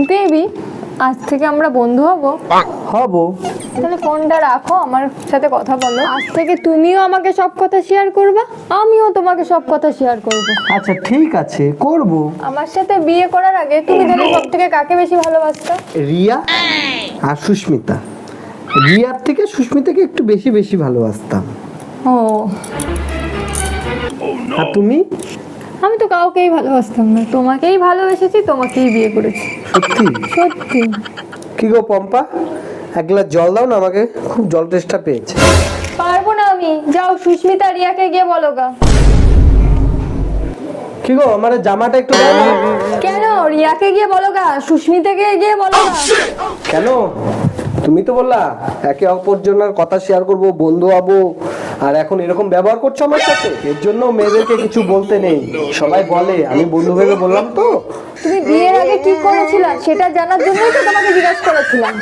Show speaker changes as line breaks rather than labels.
Baby, আজ থেকে আমরা বন্ধু হব?
হব।
তাহলে ফোনটা রাখো, আমার সাথে কথা বলো। আজ থেকে তুমিও আমাকে সব কথা শেয়ার করবা, আমিও তোমাকে সব কথা শেয়ার করব।
আচ্ছা ঠিক আছে, করব।
আমার সাথে বিয়ে করার আগে তুমি তাহলে সব থেকে কাকে বেশি ভালোবাসতো?
রিয়া আর সুস্মিতা। রিয়ার থেকে সুস্মিতাকে একটু বেশি বেশি ভালোবাসতাম।
ও,
আর তুমি?
আমি তো কাউকেই ভালোবাসতাম না, তোমাকেই ভালোবেসেছি, তোমাকেই বিয়ে করেছি।
সত্যি?
সত্যি।
কি গো পম্পা, এক গ্লাস জল দাও না আমাকে, খুব জল তেষ্টা পেয়েছে।
পারবো না আমি, যাও সুস্মিতা রিয়াকে গিয়ে বলো গা।
কি গো আমার জামাটা একটু দাও না।
কেন? রিয়াকে গিয়ে বলো গা, সুস্মিতাকে গিয়ে বলো গা।
কেন? তুমি তো বললা একে অপরজনের কথা শেয়ার করব, বন্ধু হব, আর এখন এরকম ব্যবহার করছো আমার সাথে। এর জন্য মেয়েদেরকে কিছু বলতে নেই, সবাই বলে, আমি বন্ধু ভেবে বললাম তো।
তুমি বিয়ের আগে কি করেছিলা সেটা জানার জন্যই তো তোমাকে জিজ্ঞাসা করেছিলাম।